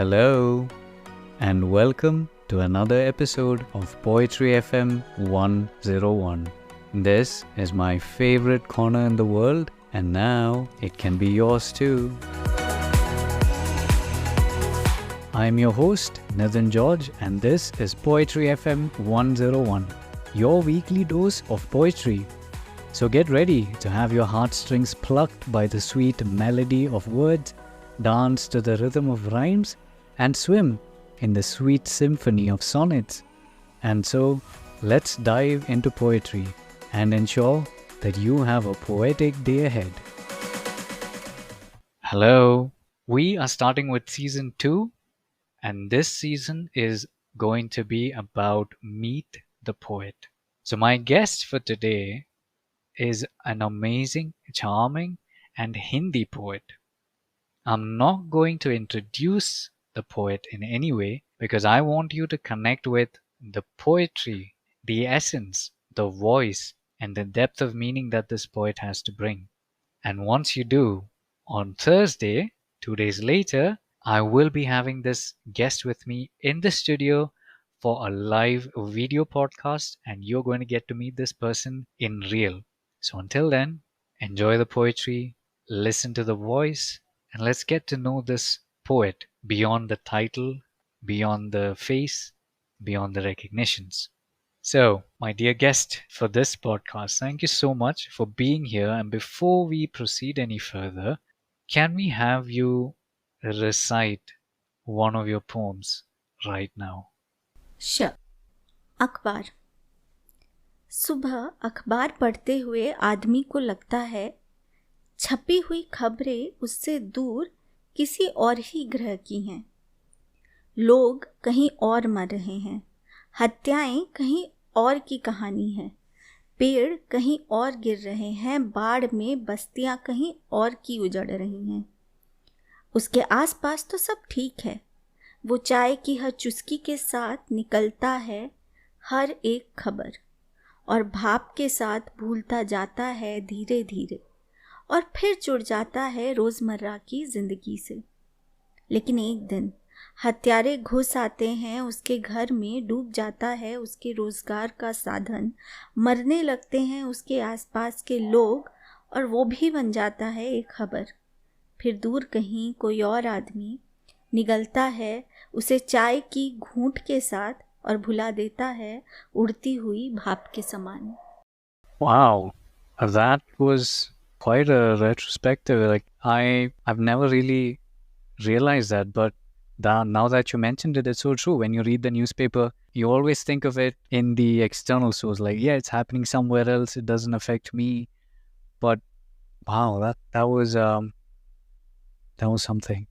Hello, and welcome to another episode of Poetry FM 101. This is my favorite corner in the world, and now it can be yours too. I'm your host, Nitin George, and this is Poetry FM 101, your weekly dose of poetry. So get ready to have your heartstrings plucked by the sweet melody of words, dance to the rhythm of rhymes, and swim in the sweet symphony of sonnets. And so, let's dive into poetry and ensure that you have a poetic day ahead. Hello, we are starting with season 2, and this season is going to be about Meet the Poet. So, my guest for today is an amazing, charming, and Hindi poet. I'm not going to introduce the poet in any way because I want you to connect with the poetry, the essence, the voice, and the depth of meaning that this poet has to bring. And once you do, on Thursday, 2 days later, I will be having this guest with me in the studio for a live video podcast, and you're going to get to meet this person in real. So until then, enjoy the poetry, listen to the voice, and let's get to know this poet beyond the title, beyond the face, beyond the recognitions. So, my dear guest for this podcast, thank you so much for being here. And before we proceed any further, can we have you recite one of your poems right now? Sure. अखबार। सुबह अखबार पढ़ते हुए आदमी को लगता है छपी हुई खबरें उससे दूर किसी और ही ग्रह की हैं। लोग कहीं और मर रहे हैं, हत्याएं कहीं और की कहानी है, पेड़ कहीं और गिर रहे हैं, बाढ़ में बस्तियां कहीं और की उजड़ रही हैं। उसके आसपास तो सब ठीक है। वो चाय की हर चुस्की के साथ निकलता है हर एक खबर और भाप के साथ भूलता जाता है धीरे धीरे और फिर जुड़ जाता है रोज़मर्रा की ज़िंदगी से। लेकिन एक दिन हत्यारे घुस आते हैं उसके घर में, डूब जाता है उसके रोज़गार का साधन, मरने लगते हैं उसके आसपास के लोग और वो भी बन जाता है एक खबर। फिर दूर कहीं कोई और आदमी निगलता है उसे चाय की घूंट के साथ और भुला देता है उड़ती हुई भाप के समान। Wow, that was quite a retrospective. Like I've never really realized that, but now that you mentioned it, it's so true. When you read the newspaper, you always think of it in the external source, like yeah, it's happening somewhere else. It doesn't affect me. But wow, that was something.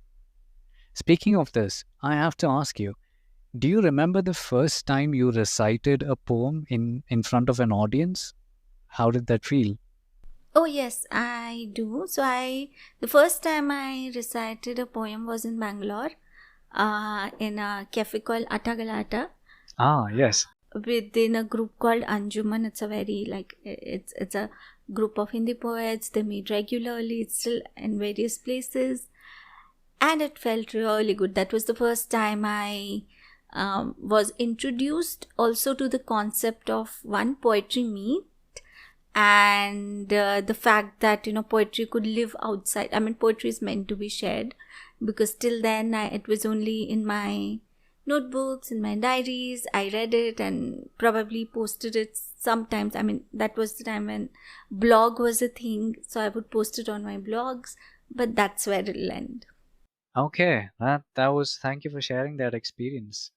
Speaking of this, I have to ask you: do you remember the first time you recited a poem in front of an audience? How did that feel? Oh yes, I do. So the first time I recited a poem was in Bangalore, in a cafe called Atta Galata. Ah, yes. Within a group called Anjuman. It's a very it's a group of Hindi poets. They meet regularly. It's still in various places, and it felt really good. That was the first time I was introduced also to the concept of one poetry meet. And the fact that poetry could live outside. I mean, poetry is meant to be shared, because till then it was only in my notebooks, in my diaries. I read it and probably posted it sometimes. I mean, that was the time when blog was a thing, so I would post it on my blogs, but that's where it'll end. Okay, that was. Thank you for sharing that experience.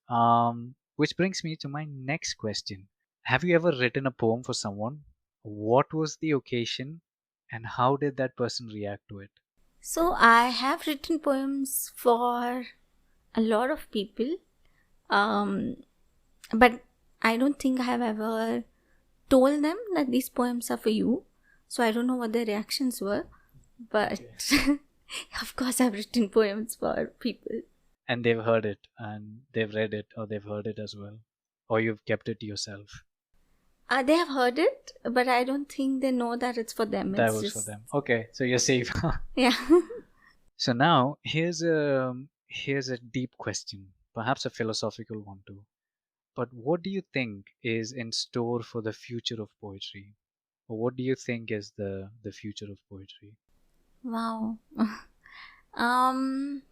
Which brings me to my next question. Have you ever written a poem for someone? What was the occasion, and how did that person react to it? So I have written poems for a lot of people, but I don't think I have ever told them that these poems are for you. So I don't know what their reactions were, but of course I've written poems for people. And they've heard it, and they've read it, or they've heard it as well, or you've kept it to yourself. They have heard it, but I don't think they know that it's for them. That was for them. Okay, so you're safe. Yeah. So now here's a here's a deep question, perhaps a philosophical one too. But what do you think is in store for the future of poetry? Or what do you think is the future of poetry? Wow. um,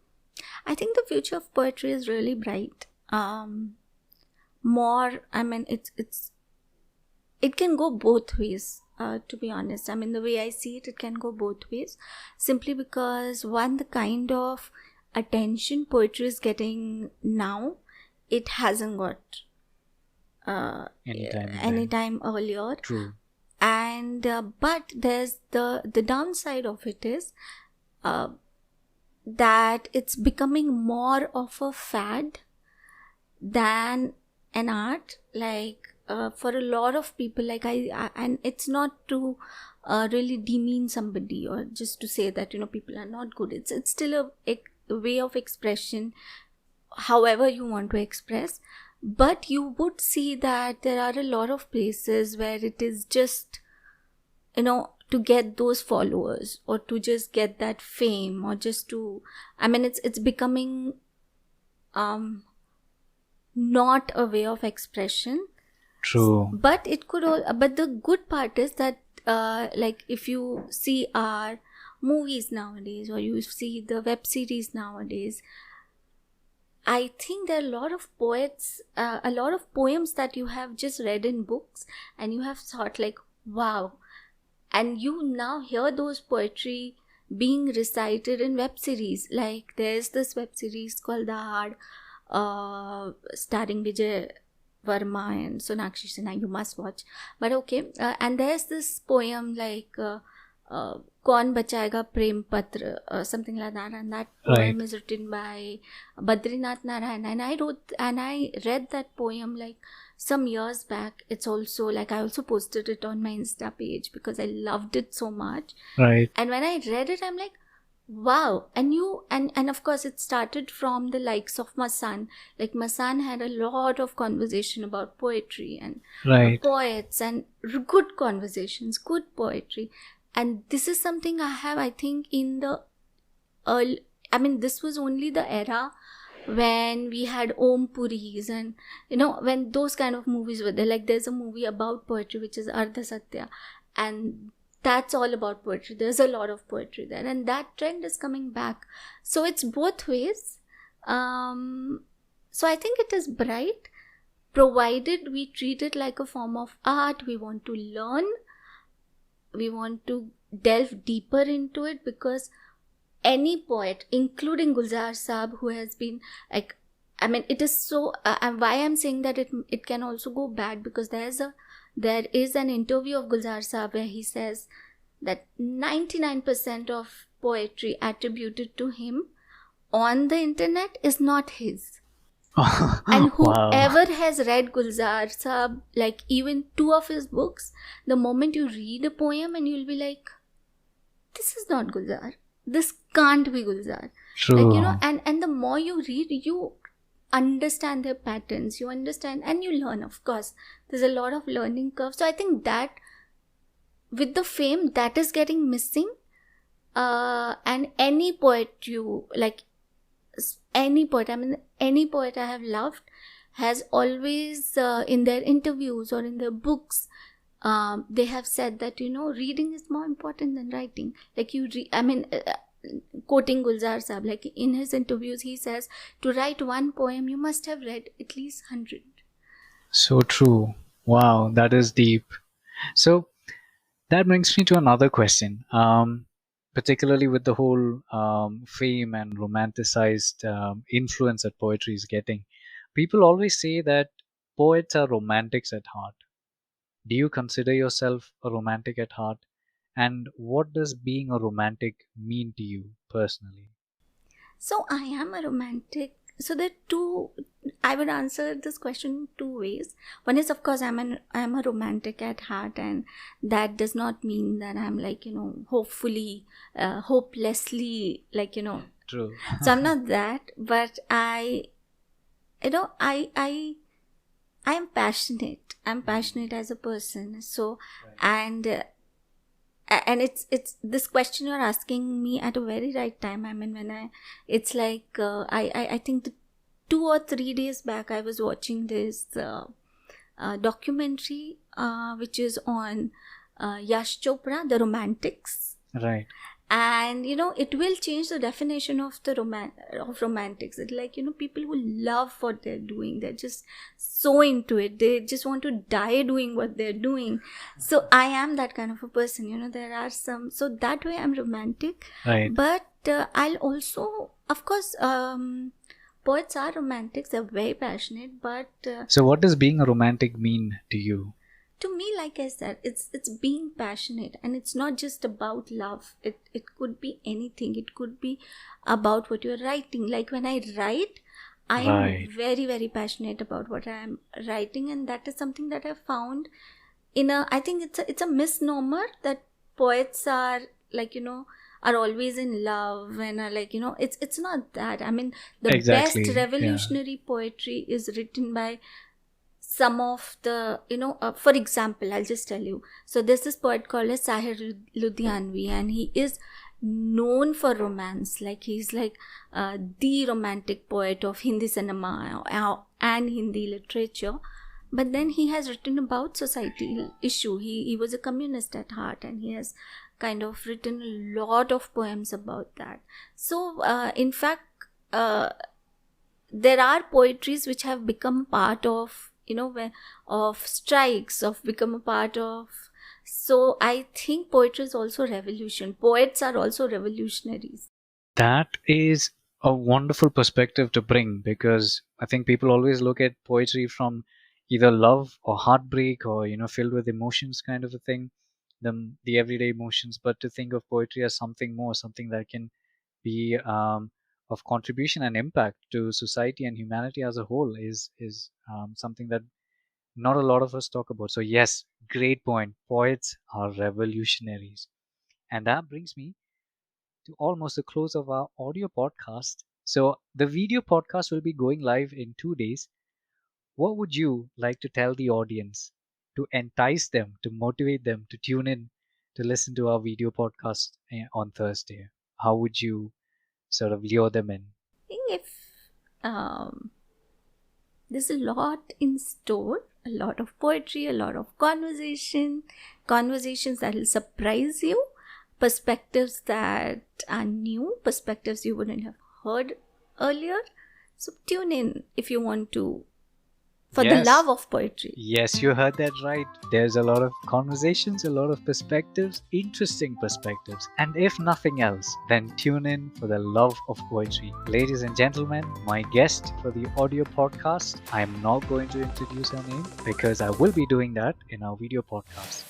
I think the future of poetry is really bright. More, I mean, it can go both ways. To be honest, I mean, the way I see it, it can go both ways. Simply because one, the kind of attention poetry is getting now, it hasn't got uh, Anytime then. anytime earlier. True. And but there's the downside of it is uh, that it's becoming more of a fad than an art. Like for a lot of people, like I and it's not to really demean somebody or just to say that, you know, people are not good. It's still a way of expression, however you want to express. But you would see that there are a lot of places where it is just, you know, to get those followers or to just get that fame or just to, I mean, it's becoming um not a way of expression. True. But it could all, but the good part is that like if you see our movies nowadays or you see the web series nowadays, I think there are a lot of poets, a lot of poems that you have just read in books and you have thought like, wow. And you now hear those poetry being recited in web series. Like there's this web series called The Hard, starring Vijay Verma and Sonakshi Sinha. You must watch. But okay, and there's this poem like Kaun Bachayega Prem Patra, something like that, and that Right. poem is written by Badrinath Narayan. And I read that poem like some years back. It's also like I also posted it on my Insta page because I loved it so much. Right. And when I read it, I'm like, wow. And of course it started from the likes of Masan. Like Masan had a lot of conversation about poetry and Right. poets and good conversations, good poetry. And this is something I have, I think, in the early, I mean, this was only the era when we had Om Puris and, you know, when those kind of movies were there. Like there's a movie about poetry which is Ardha Satya, and that's all about poetry. There's a lot of poetry there, and that trend is coming back. So it's both ways. So I think it is bright, provided we treat it like a form of art. We want to learn, we want to delve deeper into it, because any poet, including Gulzar Saab, who has been like, I mean, it is so. And why I'm saying that it can also go bad, because there is an interview of Gulzar Saab where he says that 99% of poetry attributed to him on the internet is not his. And Wow. whoever has read Gulzar Saab, like even 2 of his books, the moment you read a poem and you'll be like, this is not Gulzar. This can't be Gulzar. True. Like, you know, and the more you read, you understand their patterns, you understand and you learn, of course. There's a lot of learning curve. So I think that with the fame, that is getting missing. And any poet you like, any poet, I mean, any poet I have loved has always in their interviews or in their books, they have said that, you know, reading is more important than writing. Like quoting Gulzar Saab, like in his interviews he says, to write one poem you must have read at least 100. So true. Wow, that is deep. So that brings me to another question. Particularly with the whole fame and romanticized influence that poetry is getting, people always say that poets are romantics at heart. Do you consider yourself a romantic at heart? And what does being a romantic mean to you personally? So I am a romantic. So there are two. I would answer this question two ways. One is, of course, I'm a romantic at heart, and that does not mean that I'm like, you know, hopelessly, like, you know. True. So I'm not that, but you know, I am passionate. I'm passionate as a person. So, Right. and and it's this question you're asking me at a very right time. I mean, it's like I think 2 or 3 days back I was watching this documentary which is on Yash Chopra, the Romantics. Right. And it will change the definition of the romantics. It's like, people who love what they're doing, they're just so into it, they just want to die doing what they're doing. So I am that kind of a person. There are some, so that way I'm romantic. Right. But I'll also, of course, poets are romantics, they're very passionate. But so what does being a romantic mean to you? To me, like I said, it's being passionate, and it's not just about love. It could be anything. It could be about what you're writing. Like when I write, I am very, very passionate about what I am writing, and that is something that I found I think it's a misnomer that poets are like, are always in love and are like, it's not that. I mean, the Exactly. best revolutionary poetry is written by some of the, for example, I'll just tell you. So there's this poet called as Sahir Ludhianvi, and he is known for romance. Like he's like the romantic poet of Hindi cinema and Hindi literature. But then he has written about societal issue. He was a communist at heart, and he has kind of written a lot of poems about that. So in fact, there are poetries which have become part of, of strikes, of become a part of. So I think poetry is also revolution. Poets are also revolutionaries. That is a wonderful perspective to bring, because I think people always look at poetry from either love or heartbreak or, filled with emotions kind of a thing, the everyday emotions. But to think of poetry as something more, something that can be of contribution and impact to society and humanity as a whole is something that not a lot of us talk about. So yes, great point. Poets are revolutionaries. And that brings me to almost the close of our audio podcast. So the video podcast will be going live in 2 days. What would you like to tell the audience to entice them, to motivate them to tune in, to listen to our video podcast on Thursday? How would you sort of lure them in? I think if there's a lot in store, a lot of poetry, a lot of conversations that will surprise you, perspectives that are new, perspectives you wouldn't have heard earlier. So tune in if you want to, for the love of poetry. Yes, you heard that right. There's a lot of conversations, a lot of perspectives, interesting perspectives. And if nothing else, then tune in for the love of poetry. Ladies and gentlemen, my guest for the audio podcast, I am not going to introduce her name because I will be doing that in our video podcast.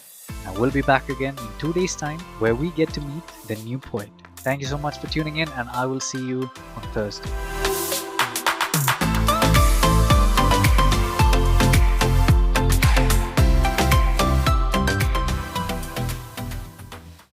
I will be back again in 2 days' time where we get to meet the new poet. Thank you so much for tuning in, and I will see you on Thursday.